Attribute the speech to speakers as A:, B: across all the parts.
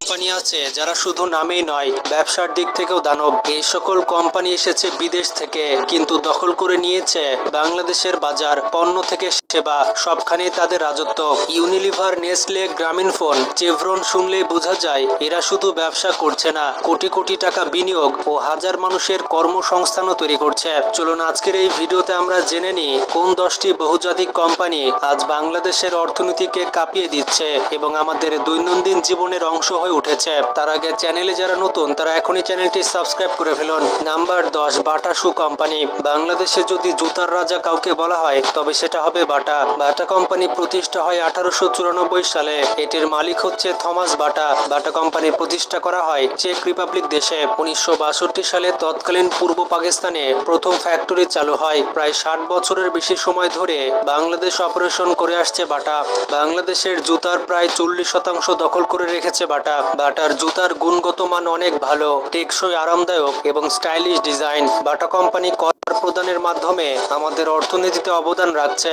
A: Company আছে যারা শুধু নামেই নয়, ব্যবসার দিক থেকেও দানব। এই সকল কোম্পানি এসেছে বিদেশ থেকে, কিন্তু দখল করে নিয়েছে বাংলাদেশের বাজার। পণ্য থেকে সেবা, সবখানেই তাদের রাজত্ব। ইউনিলিভার, নেসলে, গ্রামীণফোন, চেভরন শুনলেই বোঝা যায় এরা শুধু ব্যবসা করছে না, কোটি কোটি টাকা বিনিয়োগ ও হাজার মানুষের কর্মসংস্থানও তৈরি করছে। চলুন আজকের এই ভিডিওতে আমরা জেনে নিই কোন 10টি বহুজাতিক কোম্পানি আজ বাংলাদেশের অর্থনীতিকে কাঁপিয়ে দিচ্ছে এবং আমাদের দৈনন্দিন জীবনের অংশ হয়ে উঠেছে। তার আগে চ্যানেলে যারা নতুন তারা এখনই চ্যানেলটি সাবস্ক্রাইব করে ফেলুন। নাম্বার 10, বাটা শু কোম্পানি। বাংলাদেশে যদি জুতার রাজা কাউকে বলা হয় তবে সেটা হবে বাটা। বাটা কোম্পানি প্রতিষ্ঠা হয় 1894 সালে। এটির মালিক হচ্ছে থমাস বাটা। বাটা কোম্পানি প্রতিষ্ঠা করা হয় চেক রিপাবলিক দেশে। 1962 সালে তৎকালীন পূর্ব পাকিস্তানে প্রথম ফ্যাক্টরি চালু হয়। প্রায় 60 বছরের বেশি সময় ধরে বাংলাদেশ অপারেশন করে আসছে বাটা। বাংলাদেশের জুতার প্রায় 40% দখল করে রেখেছে বাটা। বাটার জুতার গুণগত মান অনেক ভালো, টেকসই, আরামদায়ক এবং স্টাইলিশ ডিজাইন। বাটা কোম্পানি কর প্রদানের মাধ্যমে আমাদের অর্থনীতিতে অবদান রাখছে।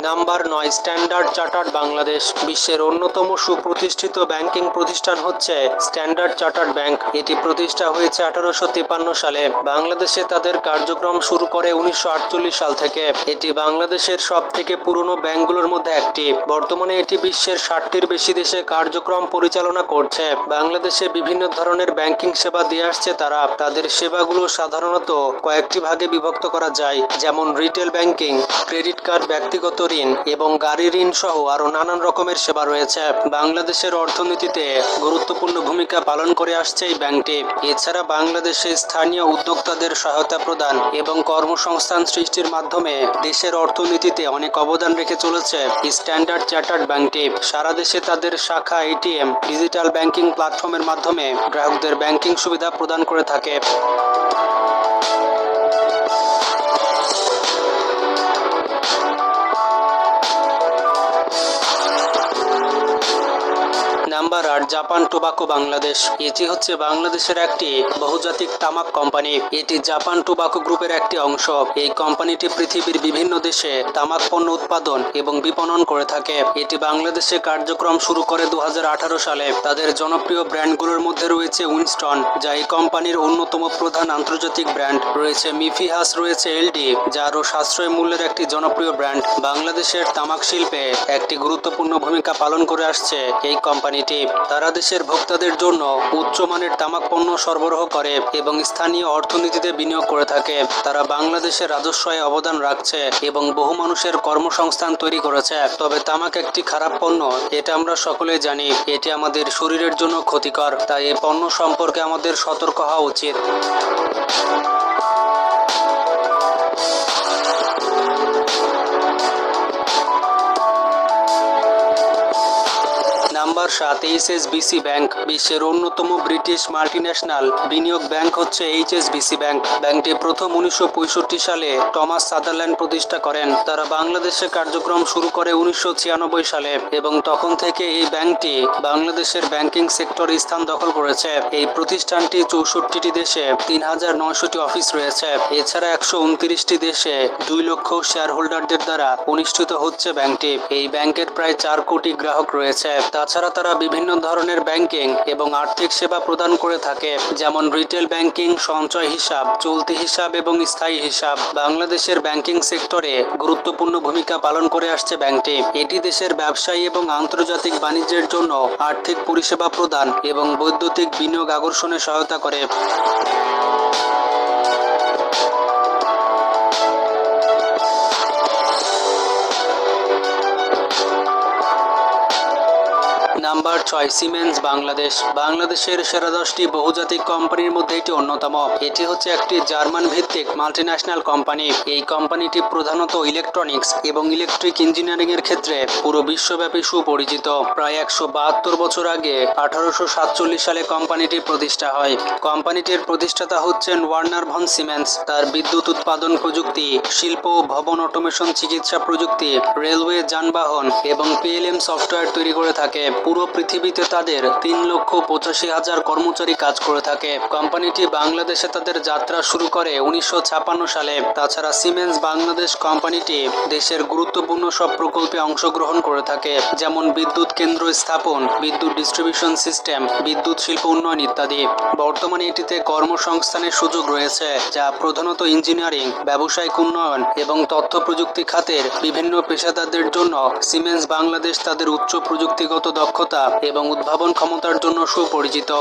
A: Number 9, standard chartered Bangladesh. বিশ্বের অন্যতম সুপ্রতিষ্ঠিত ব্যাংকিং প্রতিষ্ঠান হচ্ছে স্ট্যান্ডার্ড চার্টার্ড ব্যাংক। এটি প্রতিষ্ঠা হয়েছে 1853 সালে। বাংলাদেশে তাদের কার্যক্রম শুরু করে 1948 সাল থেকে। এটি বাংলাদেশের সব থেকে পুরনো ব্যাংকগুলোর মধ্যে একটি। বর্তমানে এটি বিশ্বের 60টির বেশি দেশে কার্যক্রম পরিচালনা করছে। বাংলাদেশে বিভিন্ন ধরনের ব্যাংকিং সেবা দিয়ে আসছে তারা। তাদের সেবাগুলো সাধারণত কয়েকটি ভাগে বিভক্ত করা যায়, যেমন রিটেল ব্যাংকিং, ক্রেডিট কার্ড, ব্যক্তিগত ঋণ এবং গাড়ি ঋণ সহ আরো নানান রকমের সেবা রয়েছে। বাংলাদেশের অর্থনীতিতে গুরুত্বপূর্ণ ভূমিকা পালন করে আসছে এই ব্যাংকটি। এছাড়া বাংলাদেশে স্থানীয় উদ্যোক্তাদের সহায়তা প্রদান এবং কর্মসংস্থান সৃষ্টির মাধ্যমে দেশের অর্থনীতিতে অনেক অবদান রেখে চলেছে স্ট্যান্ডার্ড চার্টার্ড ব্যাংকটি। সারা দেশে তাদের শাখা, এটিএম, ডিজিটাল ব্যাংকিং প্ল্যাটফর্মের মাধ্যমে গ্রাহকদের ব্যাংকিং সুবিধা প্রদান করে থাকে। Number 8, Japan tobacco Bangladesh. এটি হচ্ছে বাংলাদেশের একটি বহুজাতিক তামাক কোম্পানি। এটি জাপান টোবাকো গ্রুপের একটি অংশ। এই কোম্পানিটি পৃথিবীর বিভিন্ন দেশে তামাক পণ্য উৎপাদন এবং বিপণন করে থাকে। এটি বাংলাদেশে কার্যক্রম শুরু করে 2018 সালে। তাদের জনপ্রিয় ব্র্যান্ডগুলোর মধ্যে রয়েছে উইনস্টন, যা এই কোম্পানির অন্যতম প্রধান আন্তর্জাতিক ব্র্যান্ড, রয়েছে মিফিহাস, রয়েছে এলডি, যা আরও সাশ্রয় মূল্যের একটি জনপ্রিয় ব্র্যান্ড। বাংলাদেশের তামাক শিল্পে একটি গুরুত্বপূর্ণ ভূমিকা পালন করে আসছে এই কোম্পানি। তারা দেশের ভোক্তাদের জন্য উচ্চমানের তামাক পণ্য সরবরাহ করে এবং স্থানীয় অর্থনীতিতে বিনিয়োগ করে থাকে। তারা বাংলাদেশের রাজস্ব আয়ে অবদান রাখছে এবং বহু মানুষের কর্মসংস্থান তৈরি করেছে। তবে তামাক একটি খারাপ পণ্য, এটা আমরা সকলেই জানি। এটি আমাদের শরীরের জন্য ক্ষতিকর, তাই এই পণ্য সম্পর্কে আমাদের সতর্ক হওয়া উচিত। Number 7, HSBC bank. বিশ্বের অন্যতম ব্রিটিশ মাল্টিন্যাশনাল বিনিয়োগ ব্যাংক হচ্ছে এইচএসবিসি ব্যাংক। ব্যাংকটি প্রথম 1965 সালে টমাস সাদারল্যান্ড প্রতিষ্ঠা করেন। তারা বাংলাদেশে কার্যক্রম শুরু করে 1996 সালে এবং তখন থেকে এই ব্যাংকটি বাংলাদেশের ব্যাংকিং সেক্টরে স্থান দখল করেছে। এই প্রতিষ্ঠানটি 64টি দেশে 3900টি অফিস রয়েছে। এছাড়া 129টি দেশে 2 লক্ষ শেয়ার হোল্ডারদের দ্বারা অনুষ্ঠিত হচ্ছে ব্যাংকটি। এই ব্যাংকের প্রায় 4 কোটি গ্রাহক রয়েছে। তাছাড়া তারা বিভিন্ন ধরনের ব্যাংকিং এবং আর্থিক সেবা প্রদান করে থাকে, যেমন রিটেল ব্যাংকিং, সঞ্চয় হিসাব, চলতি হিসাব এবং স্থায়ী হিসাব। বাংলাদেশের ব্যাংকিং সেক্টরে গুরুত্বপূর্ণ ভূমিকা পালন করে আসছে ব্যাংকটি। এটি দেশের ব্যবসায়ী এবং আন্তর্জাতিক বাণিজ্যের জন্য আর্থিক পরিষেবা প্রদান এবং বৈদ্যুতিক বিনিয়োগ আকর্ষণে সহায়তা করে। Number 6, siemens Bangladesh. বাংলাদেশের সেরা 10টি বহুজাতিক কোম্পানির মধ্যে এটি অন্যতম। এটি হচ্ছে একটি জার্মান ভিত্তিক মাল্টিন্যাশনাল কোম্পানি। এই কোম্পানিটি প্রধানত ইলেকট্রনিক্স এবং ইলেকট্রিক ইঞ্জিনিয়ারিং এর ক্ষেত্রে পুরো বিশ্বব্যাপী সুপরিচিত। প্রায় 172 বছর আগে 1847 সালে কোম্পানিটি প্রতিষ্ঠা হয়। কোম্পানিটির প্রতিষ্ঠাতা হচ্ছেন ওয়ার্নার ভন সিমেন্স। তার বিদ্যুৎ উৎপাদন প্রযুক্তি, শিল্প ও ভবন অটোমেশন, চিকিৎসা প্রযুক্তি, রেলওয়ে, যানবাহন এবং পিএলএম সফটওয়্যার তৈরি করে থাকে। পুরো পুরো পৃথিবীতে তাদের 3,85,000 কর্মচারী কাজ করে থাকে। কোম্পানিটি বাংলাদেশে তাদের যাত্রা শুরু করে 1956 সালে। তাছাড়া সিমেন্স বাংলাদেশ কোম্পানিটি দেশের গুরুত্বপূর্ণ সব প্রকল্পে অংশগ্রহণ করে থাকে, যেমন বিদ্যুৎ কেন্দ্র স্থাপন, বিদ্যুৎ ডিস্ট্রিবিউশন সিস্টেম, বিদ্যুৎ শিল্প উন্নয়ন ইত্যাদি। বর্তমানে এটিতে কর্মসংস্থানের সুযোগ রয়েছে, যা প্রধানত ইঞ্জিনিয়ারিং, ব্যবসায়িক উন্নয়ন এবং তথ্য প্রযুক্তি খাতের বিভিন্ন পেশাদারদের জন্য। সিমেন্স বাংলাদেশ তাদের উচ্চ প্রযুক্তিগত দক্ষতা এবং উদ্ভাবন ক্ষমতার জন্য সুপরিচিত।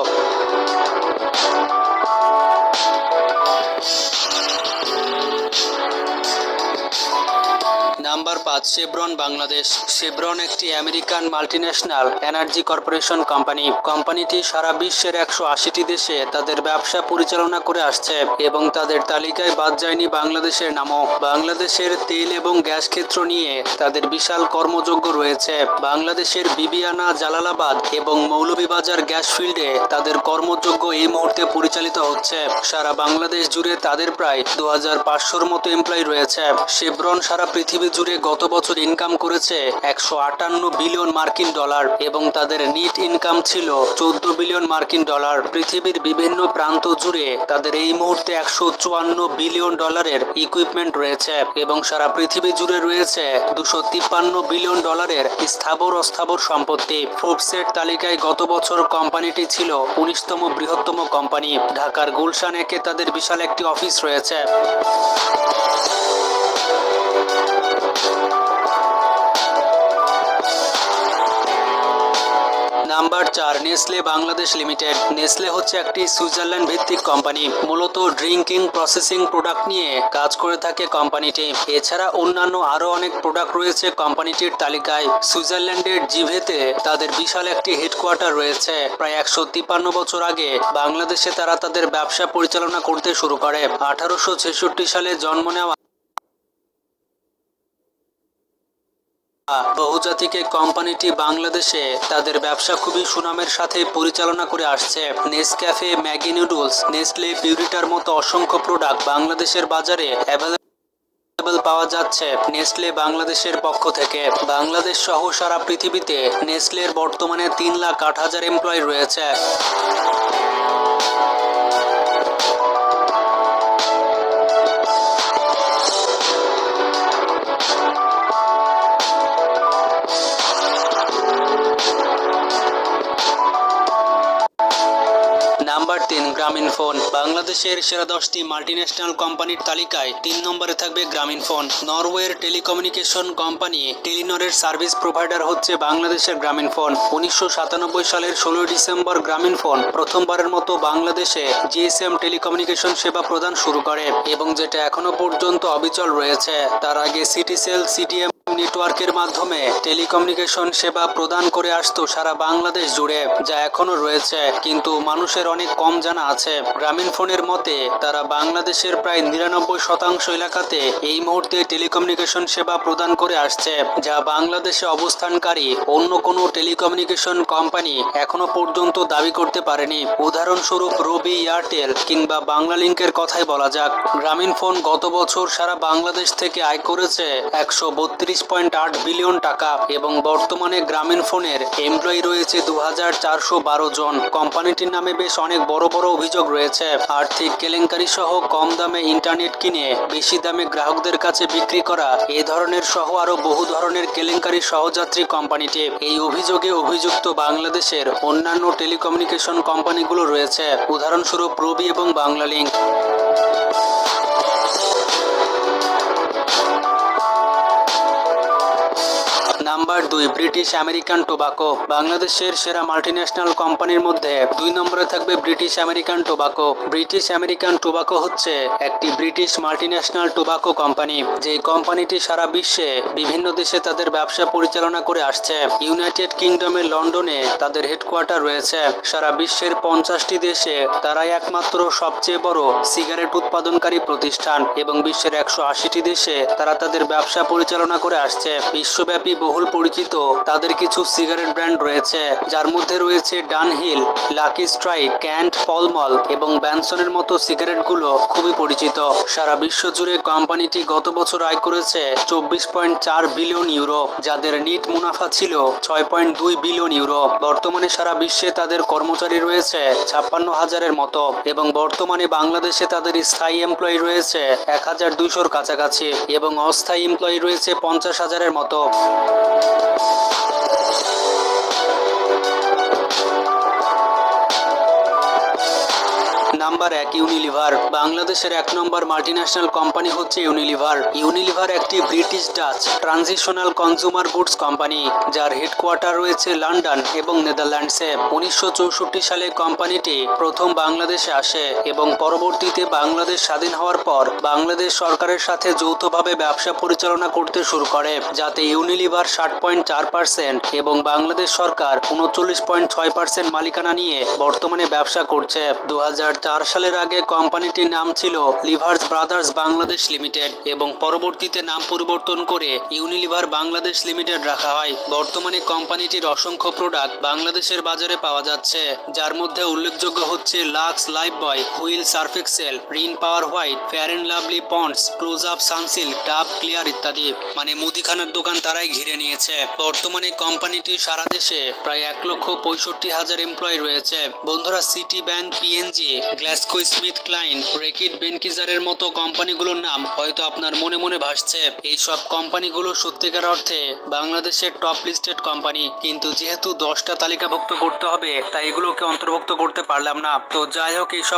A: Number 5, Chevron Bangladesh. শেভরন একটি American multinational energy corporation company. কোম্পানিটি সারা বিশ্বের 180টি দেশে তাদের ব্যবসা পরিচালনা করে আসছে এবং তাদের তালিকায় বাদ যায়নি বাংলাদেশের নামও। বাংলাদেশের তেল এবং গ্যাস ক্ষেত্র নিয়ে তাদের বিশাল কর্মযজ্ঞ রয়েছে। বাংলাদেশের বিবিয়ানা, জালালাবাদ এবং মৌলভীবাজার গ্যাস ফিল্ডে তাদের কর্মযজ্ঞ এই মুহূর্তে পরিচালিত হচ্ছে। সারা বাংলাদেশ জুড়ে তাদের প্রায় 2500-র মতো এমপ্লয়ি রয়েছে। শেভরন সারা পৃথিবী জুড়ে গত বছর ইনকাম করেছে 158 বিলিয়ন মার্কিন ডলার এবং তাদের নেট ইনকাম ছিল 14 বিলিয়ন মার্কিন ডলার। পৃথিবীর বিভিন্ন প্রান্ত জুড়ে তাদের এই মুহূর্তে 154 বিলিয়ন ডলারের ইকুইপমেন্ট রয়েছে এবং সারা পৃথিবী জুড়ে রয়েছে 253 বিলিয়ন ডলারের স্থাবর অস্থাবর সম্পত্তি। ফোর্বসের তালিকায় গত বছর কোম্পানিটি ছিল 19তম বৃহত্তম কোম্পানি। ঢাকার গুলশান একে তাদের বিশাল একটি অফিস রয়েছে। Number 4, Nestle Bangladesh limited. Nestle হচ্ছে একটি সুইজারল্যান্ড ভিত্তিক কোম্পানি। মূলত ড্রিঙ্কিং প্রসেসিং প্রোডাক্ট নিয়ে কাজ করে থাকে কোম্পানিটি। এছাড়া অন্যান্য আরও অনেক প্রোডাক্ট রয়েছে কোম্পানিটির তালিকায়। সুইজারল্যান্ডের জিভেতে তাদের বিশাল একটি হেডকোয়ার্টার রয়েছে। প্রায় 153 বছর আগে বাংলাদেশে তারা তাদের ব্যবসা পরিচালনা করতে শুরু করে। 1866 সালে জন্ম নেওয়া বহুজাতিক কোম্পানিটি বাংলাদেশে তাদের ব্যবসা খুবই সুনামের সাথে পরিচালনা করে আসছে। নেসক্যাফে, ম্যাগি নুডলস, নেসলে, পিউরিটার মতো অসংখ্য প্রোডাক্ট বাংলাদেশের বাজারে অ্যাভেলেবল পাওয়া যাচ্ছে নেসলে বাংলাদেশের পক্ষ থেকে। বাংলাদেশ সহ সারা পৃথিবীতে নেসলের বর্তমানে 3,08,000 এমপ্লয়ি রয়েছে। নাম্বার 3, গ্রামীণফোন। বাংলাদেশের সেরা 10টি মাল্টিন্যাশনাল কোম্পানির তালিকায় 3 নম্বরে থাকবে গ্রামীণফোন। নরওয়ের টেলিকমিউনিকেশন কোম্পানি টেলিনরের সার্ভিস প্রোভাইডার হচ্ছে বাংলাদেশের গ্রামীণফোন। 1997 সালের 16 ডিসেম্বর গ্রামীণফোন প্রথমবারের মতো বাংলাদেশে জিএসএম টেলিকমিউনিকেশন সেবা প্রদান শুরু করে এবং যেটা এখনো পর্যন্ত অবিচল রয়েছে। তার আগে সিটিসেল, সিডিএম নেটওয়ার্কের মাধ্যমে টেলিকমিউনিকেশন সেবা প্রদান করে আসতো সারা বাংলাদেশ জুড়ে, যা এখনো রয়েছে কিন্তু মানুষের অনেক কম জানা আছে। গ্রামীণফোনের মতে তারা বাংলাদেশের প্রায় 99% এলাকাতে এই মুহূর্তে টেলিকমিউনিকেশন সেবা প্রদান করে আসছে, যা বাংলাদেশে অবস্থানকারী অন্য কোনো টেলিকমিউনিকেশন কোম্পানি এখনো পর্যন্ত দাবি করতে পারেনি। উদাহরণস্বরূপ রবি, এয়ারটেল কিংবা বাংলালিংকের কথাই বলা যাক। গ্রামীণফোন গত বছর সারা বাংলাদেশ থেকে আয় করেছে 132.8 বিলিয়ন টাকা এবং বর্তমানে গ্রামীণফোনের এমপ্লয়ি রয়েছে 2412 জন। কোম্পানিটির নামে বেশ অনেক বড় বড় অভিযোগ রয়েছে। আর্থিক কেলেঙ্কারি সহ কম দামে ইন্টারনেট কিনে বেশি দামে গ্রাহকদের কাছে বিক্রি করা, এই ধরনের সহ আরো বহু ধরনের কেলেঙ্কারি সহযাত্রী কোম্পানিটি। এই অভিযোগে অভিযুক্ত বাংলাদেশের অন্যান্য টেলিকমিউনিকেশন কোম্পানিগুলো রয়েছে, উদাহরণস্বরূপ রবি এবং Banglalink. Number 2, British American tobacco. বাংলাদেশের সেরা মাল্টিন্যাশনাল কোম্পানির মধ্যে 2 নম্বরে থাকবে British American tobacco. British American tobacco হচ্ছে একটি ব্রিটিশ মাল্টিন্যাশনাল টোবাকো কোম্পানি, যে কোম্পানিটি সারা বিশ্বে বিভিন্ন দেশে তাদের ব্যবসা পরিচালনা করে আসছে। ইউনাইটেড কিংডমের লন্ডনে তাদের হেডকোয়ার্টার রয়েছে। সারা বিশ্বের 50টি দেশে তারাই একমাত্র সবচেয়ে বড় সিগারেট উৎপাদনকারী প্রতিষ্ঠান এবং বিশ্বের 180টি দেশে তারা তাদের ব্যবসা পরিচালনা করে আসছে। বিশ্বব্যাপী বহুল পরিচিত তাদের কিছু সিগারেট ব্র্যান্ড রয়েছে, যার মধ্যে রয়েছে ডানহিল, লাকি স্ট্রাইক, ক্যান্ট, পলমল এবং ব্যানসনের মতো সিগারেটগুলো খুবই পরিচিত। সারা বিশ্ব জুড়ে কোম্পানিটি গত বছর আয় করেছে 24.4 বিলিয়ন ইউরো, যাদের নিট মুনাফা ছিল 6.2 বিলিয়ন ইউরো। বর্তমানে সারা বিশ্বে তাদের কর্মচারী রয়েছে 56,000-এর মতো এবং বর্তমানে বাংলাদেশে তাদের স্থায়ী এমপ্লয়ি রয়েছে 1,200-র কাছাকাছি এবং অস্থায়ী এমপ্লয়ি রয়েছে 50,000-এর মতো। Number 1, Unilever. বাংলাদেশের 1 নম্বর মাল্টিন্যাশনাল কোম্পানি হচ্ছে ইউনিলিভার। ইউনিলিভার একটি British Dutch transitional consumer goods company, যার হেডকোয়ার্টার রয়েছে লন্ডন এবং নেদারল্যান্ডসে। 1964 সালে কোম্পানিটি প্রথম বাংলাদেশে আসে এবং পরবর্তীতে বাংলাদেশ স্বাধীন হওয়ার পর বাংলাদেশ সরকারের সাথে যৌথভাবে ব্যবসা পরিচালনা করতে শুরু করে, যাতে ইউনিলিভার 60.4% এবং বাংলাদেশ সরকার 39.6% মালিকানা নিয়ে বর্তমানে ব্যবসা করছে। 2004 সালের আগে কোম্পানিটির নাম ছিল লিভার্স ব্রাদার্স বাংলাদেশ লিমিটেড এবং পরবর্তীতে নাম পরিবর্তন করে ইউনিলিভার বাংলাদেশ লিমিটেড রাখা হয়। বর্তমানে কোম্পানিটির অসংখ্য প্রোডাক্ট বাংলাদেশের বাজারে পাওয়া যাচ্ছে, যার মধ্যে উল্লেখযোগ্য হচ্ছে Lux Lifebuoy, Wheel Surf Excel, Rin Power White, Fair and Lovely Pond's, Closeup Sunsilk, Dove Clear ইত্যাদি। মানে মুদিখানার দোকান তারাই ঘিরে নিয়েছে। বর্তমানে কোম্পানিটি সারা দেশে প্রায় 1,65,000 এমপ্লয়ি রয়েছে। বন্ধুরা, Citibank, PNG, Glaxo Smith Kline, Reckitt বেনকিজারের মতো কোম্পানিগুলোর নাম হয়তো আপনার মনে মনে ভাসছে। এই সব কোম্পানিগুলো সত্যিকার অর্থে বাংলাদেশের টপ লিস্টেড কোম্পানি, কিন্তু যেহেতু 10টা তালিকাভুক্ত করতে হবে তাই এগুলোকে অন্তর্ভুক্ত করতে পারলাম না। তো যাই হোক, এই সব